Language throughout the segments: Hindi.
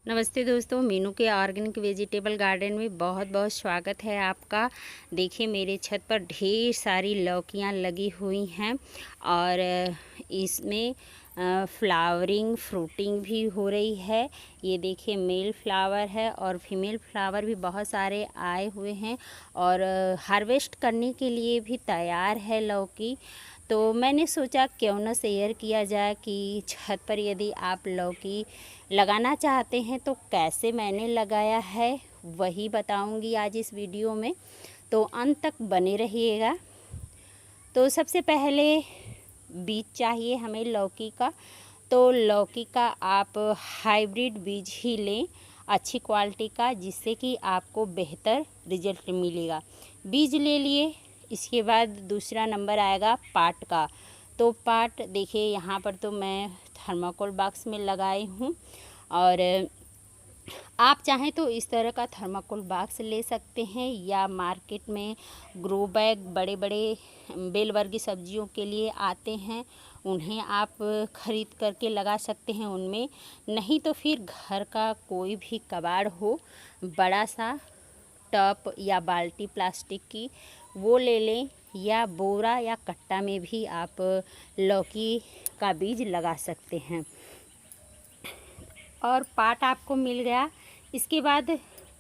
नमस्ते दोस्तों, मीनू के ऑर्गेनिक वेजिटेबल गार्डन में बहुत बहुत स्वागत है आपका। देखिए मेरे छत पर ढेर सारी लौकियां लगी हुई हैं और इसमें फ्लावरिंग फ्रूटिंग भी हो रही है। ये देखिए मेल फ्लावर है और फीमेल फ्लावर भी बहुत सारे आए हुए हैं और हार्वेस्ट करने के लिए भी तैयार है लौकी। तो मैंने सोचा क्यों ना शेयर किया जाए कि छत पर यदि आप लौकी लगाना चाहते हैं तो कैसे मैंने लगाया है वही बताऊंगी आज इस वीडियो में, तो अंत तक बने रहिएगा। तो सबसे पहले बीज चाहिए हमें लौकी का। तो लौकी का आप हाइब्रिड बीज ही लें, अच्छी क्वालिटी का, जिससे कि आपको बेहतर रिजल्ट मिलेगा। बीज ले लिए। इसके बाद दूसरा नंबर आएगा पाट का। तो पाट देखिए यहाँ पर तो मैं थर्माकोल बॉक्स में लगाई हूँ और आप चाहें तो इस तरह का थर्माकोल बॉक्स ले सकते हैं या मार्केट में ग्रो बैग बड़े बड़े बेल वर्गीय सब्जियों के लिए आते हैं, उन्हें आप ख़रीद करके लगा सकते हैं उनमें। नहीं तो फिर घर का कोई भी कबाड़ हो, बड़ा सा टब या बाल्टी प्लास्टिक की, वो ले लें, या बोरा या कट्टा में भी आप लौकी का बीज लगा सकते हैं। और पाट आपको मिल गया। इसके बाद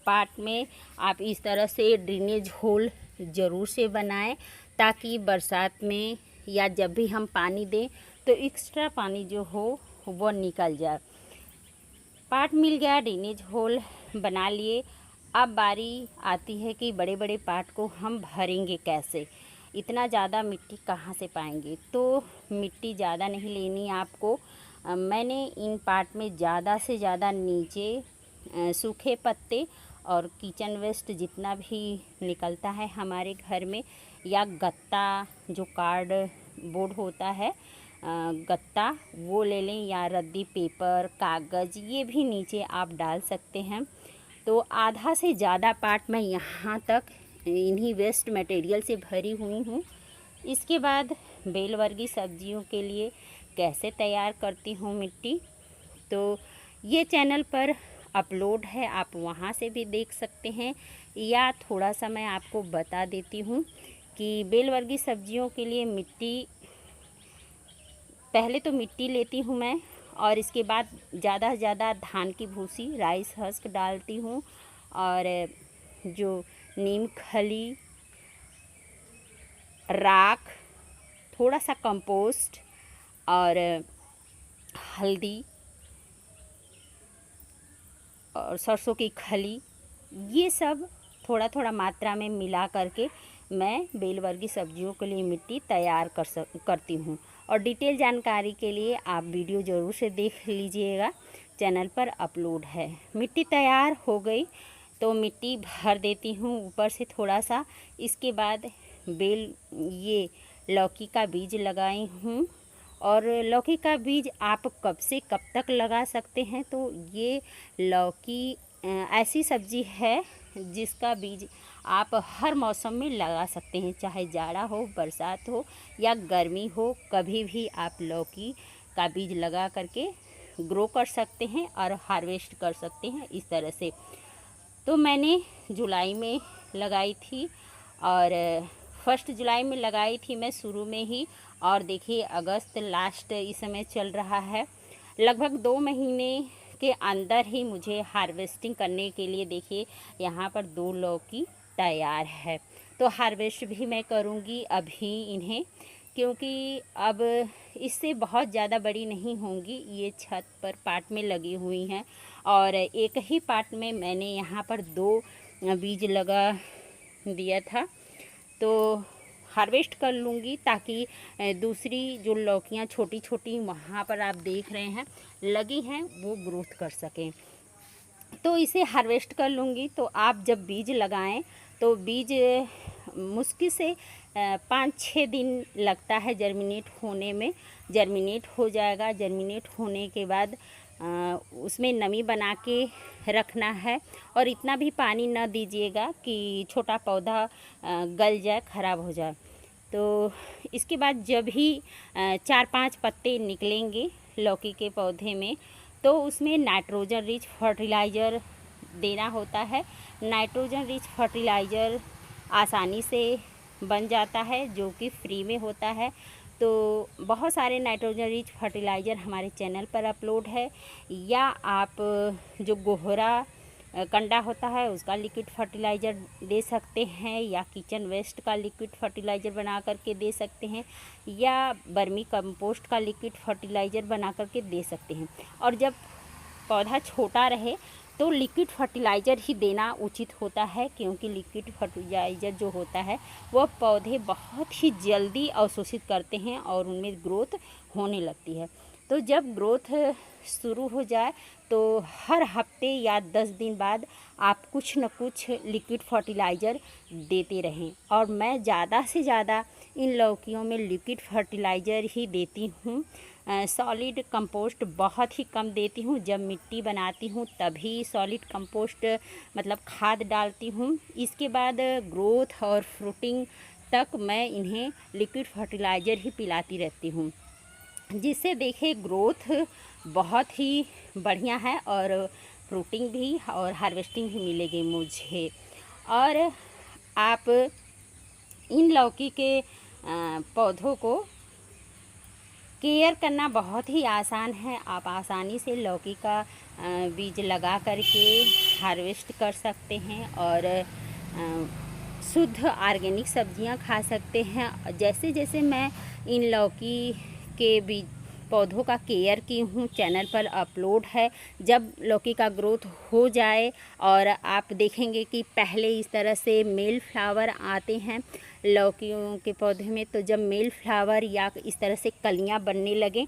पाट में आप इस तरह से ड्रेनेज होल ज़रूर से बनाएं, ताकि बरसात में या जब भी हम पानी दें तो एक्स्ट्रा पानी जो हो वो निकल जाए। पाट मिल गया, ड्रेनेज होल बना लिए। अब बारी आती है कि बड़े बड़े पाट को हम भरेंगे कैसे। इतना ज़्यादा मिट्टी कहाँ से पाएंगे, तो मिट्टी ज़्यादा नहीं लेनी आपको। मैंने इन पाट में ज़्यादा से ज़्यादा नीचे सूखे पत्ते और किचन वेस्ट जितना भी निकलता है हमारे घर में, या गत्ता जो कार्ड बोर्ड होता है, गत्ता, वो ले लें, या रद्दी पेपर कागज़, ये भी नीचे आप डाल सकते हैं। तो आधा से ज़्यादा पार्ट मैं यहाँ तक इन्हीं वेस्ट मटेरियल से भरी हुई हूँ। इसके बाद बेल वर्गीय सब्जियों के लिए कैसे तैयार करती हूँ मिट्टी, तो ये चैनल पर अपलोड है, आप वहाँ से भी देख सकते हैं। या थोड़ा सा मैं आपको बता देती हूँ कि बेल वर्गीय सब्जियों के लिए मिट्टी, पहले तो मिट्टी लेती हूँ मैं और इसके बाद ज़्यादा से ज़्यादा धान की भूसी, राइस हस्क डालती हूँ, और जो नीम खली, राख, थोड़ा सा कंपोस्ट और हल्दी और सरसों की खली, ये सब थोड़ा थोड़ा मात्रा में मिला करके मैं बेल वर्गीय सब्जियों के लिए मिट्टी तैयार करती हूँ। और डिटेल जानकारी के लिए आप वीडियो ज़रूर से देख लीजिएगा, चैनल पर अपलोड है। मिट्टी तैयार हो गई तो मिट्टी भर देती हूँ ऊपर से थोड़ा सा। इसके बाद ये लौकी का बीज लगाई हूँ। और लौकी का बीज आप कब से कब तक लगा सकते हैं, तो ये लौकी ऐसी सब्जी है जिसका बीज आप हर मौसम में लगा सकते हैं, चाहे जाड़ा हो, बरसात हो या गर्मी हो, कभी भी आप लौकी का बीज लगा करके ग्रो कर सकते हैं और हार्वेस्ट कर सकते हैं इस तरह से। तो मैंने जुलाई में लगाई थी और 1 जुलाई में लगाई थी मैं शुरू में ही, और देखिए अगस्त लास्ट इस समय चल रहा है। लगभग 2 महीने के अंदर ही मुझे हार्वेस्टिंग करने के लिए देखिए यहाँ पर 2 लौकी तैयार है। तो हार्वेस्ट भी मैं करूँगी अभी इन्हें, क्योंकि अब इससे बहुत ज़्यादा बड़ी नहीं होंगी। ये छत पर पाट में लगी हुई हैं और एक ही पाट में मैंने यहाँ पर 2 बीज लगा दिया था, तो हार्वेस्ट कर लूँगी ताकि दूसरी जो लौकियाँ छोटी छोटी वहाँ पर आप देख रहे हैं लगी हैं, वो ग्रोथ कर सकें। तो इसे हार्वेस्ट कर लूँगी। तो आप जब बीज लगाएं तो बीज मुश्किल से 5-6 दिन लगता है जर्मिनेट होने में। जर्मिनेट हो जाएगा। जर्मिनेट होने के बाद उसमें नमी बना के रखना है और इतना भी पानी न दीजिएगा कि छोटा पौधा गल जाए, ख़राब हो जाए। तो इसके बाद जब ही 4-5 पत्ते निकलेंगे लौकी के पौधे में, तो उसमें नाइट्रोजन रिच फर्टिलाइज़र देना होता है। नाइट्रोजन रिच फर्टिलाइज़र आसानी से बन जाता है, जो कि फ्री में होता है। तो बहुत सारे नाइट्रोजन रिच फर्टिलाइज़र हमारे चैनल पर अपलोड है, या आप जो गोहरा कंडा होता है उसका लिक्विड फर्टिलाइज़र दे सकते हैं, या किचन वेस्ट का लिक्विड फर्टिलाइज़र बना करके दे सकते हैं, या बर्मी कंपोस्ट का लिक्विड फर्टिलाइज़र बना करके दे सकते हैं। और जब पौधा छोटा रहे तो लिक्विड फर्टिलाइज़र ही देना उचित होता है, क्योंकि लिक्विड फर्टिलाइज़र जो होता है वह पौधे बहुत ही जल्दी अवशोषित करते हैं और उनमें ग्रोथ होने लगती है। तो जब ग्रोथ शुरू हो जाए तो हर हफ्ते या 10 दिन बाद आप कुछ न कुछ लिक्विड फर्टिलाइज़र देते रहें। और मैं ज़्यादा से ज़्यादा इन लौकियों में लिक्विड फर्टिलाइज़र ही देती हूँ। सॉलिड कंपोस्ट बहुत ही कम देती हूँ। जब मिट्टी बनाती हूँ तभी सॉलिड कंपोस्ट मतलब खाद डालती हूँ। इसके बाद ग्रोथ और फ्रूटिंग तक मैं इन्हें लिक्विड फर्टिलाइज़र ही पिलाती रहती हूँ, जिससे देखिए ग्रोथ बहुत ही बढ़िया है और फ्रूटिंग भी और हार्वेस्टिंग भी मिलेगी मुझे। और आप इन लौकी के पौधों को केयर करना बहुत ही आसान है। आप आसानी से लौकी का बीज लगा करके हार्वेस्ट कर सकते हैं और शुद्ध ऑर्गेनिक सब्जियां खा सकते हैं। जैसे जैसे मैं इन लौकी के बीज पौधों का केयर की हूँ, चैनल पर अपलोड है। जब लौकी का ग्रोथ हो जाए और आप देखेंगे कि पहले इस तरह से मेल फ्लावर आते हैं लौकियों के पौधे में, तो जब मेल फ्लावर या इस तरह से कलियाँ बनने लगें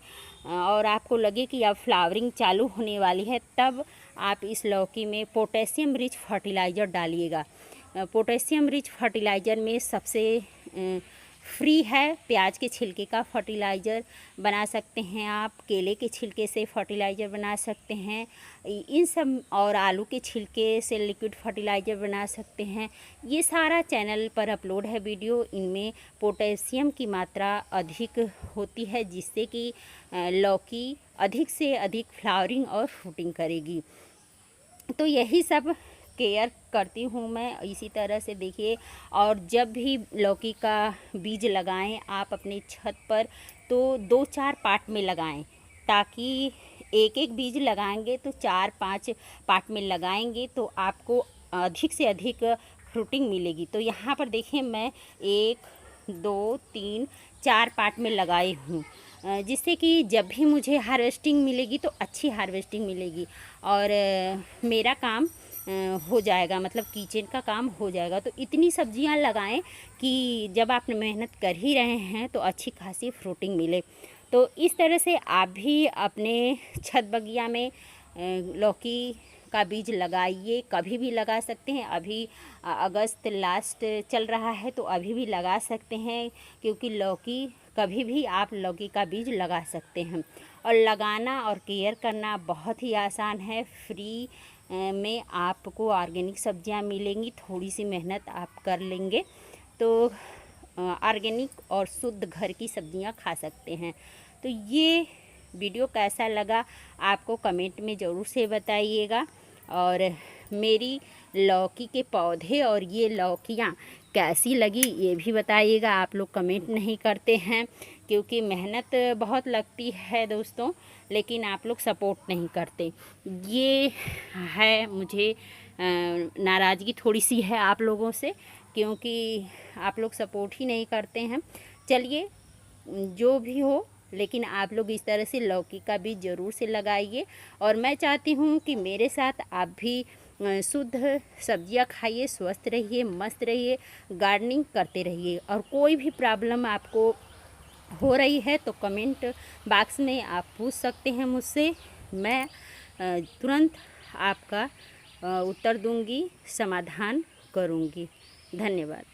और आपको लगे कि अब फ्लावरिंग चालू होने वाली है, तब आप इस लौकी में पोटेशियम रिच फर्टिलाइज़र डालिएगा। पोटेशियम रिच फर्टिलाइज़र में सबसे फ्री है प्याज के छिलके का फर्टिलाइज़र बना सकते हैं आप, केले के छिलके से फर्टिलाइज़र बना सकते हैं, इन सब, और आलू के छिलके से लिक्विड फर्टिलाइज़र बना सकते हैं। ये सारा चैनल पर अपलोड है वीडियो। इनमें पोटेशियम की मात्रा अधिक होती है, जिससे कि लौकी अधिक से अधिक फ्लावरिंग और फ्रूटिंग करेगी। तो यही सब केयर करती हूँ मैं इसी तरह से। देखिए, और जब भी लौकी का बीज लगाएं आप अपने छत पर, तो 2-4 पार्ट में लगाएं, ताकि एक एक बीज लगाएंगे तो 4-5 पार्ट में लगाएंगे तो आपको अधिक से अधिक फ्रूटिंग मिलेगी। तो यहाँ पर देखिए मैं 1, 2, 3, 4 पार्ट में लगाई हूँ, जिससे कि जब भी मुझे हार्वेस्टिंग मिलेगी तो अच्छी हार्वेस्टिंग मिलेगी और मेरा काम हो जाएगा, मतलब किचन का काम हो जाएगा। तो इतनी सब्जियां लगाएं कि जब आप मेहनत कर ही रहे हैं तो अच्छी खासी फ्रूटिंग मिले। तो इस तरह से आप भी अपने छत बगिया में लौकी का बीज लगाइए, कभी भी लगा सकते हैं। अभी अगस्त लास्ट चल रहा है तो अभी भी लगा सकते हैं, क्योंकि लौकी कभी भी आप लौकी का बीज लगा सकते हैं। और लगाना और केयर करना बहुत ही आसान है। फ्री में आपको ऑर्गेनिक सब्जियां मिलेंगी, थोड़ी सी मेहनत आप कर लेंगे तो ऑर्गेनिक और शुद्ध घर की सब्जियां खा सकते हैं। तो ये वीडियो कैसा लगा आपको कमेंट में ज़रूर से बताइएगा, और मेरी लौकी के पौधे और ये लौकियाँ कैसी लगी ये भी बताइएगा। आप लोग कमेंट नहीं करते हैं, क्योंकि मेहनत बहुत लगती है दोस्तों, लेकिन आप लोग सपोर्ट नहीं करते। ये है मुझे नाराज़गी थोड़ी सी है आप लोगों से, क्योंकि आप लोग सपोर्ट ही नहीं करते हैं। चलिए जो भी हो, लेकिन आप लोग इस तरह से लौकी का बीज ज़रूर से लगाइए। और मैं चाहती हूँ कि मेरे साथ आप भी शुद्ध सब्जियां खाइए, स्वस्थ रहिए, मस्त रहिए, गार्डनिंग करते रहिए। और कोई भी प्रॉब्लम आपको हो रही है तो कमेंट बॉक्स में आप पूछ सकते हैं मुझसे, मैं तुरंत आपका उत्तर दूंगी, समाधान करूंगी। धन्यवाद।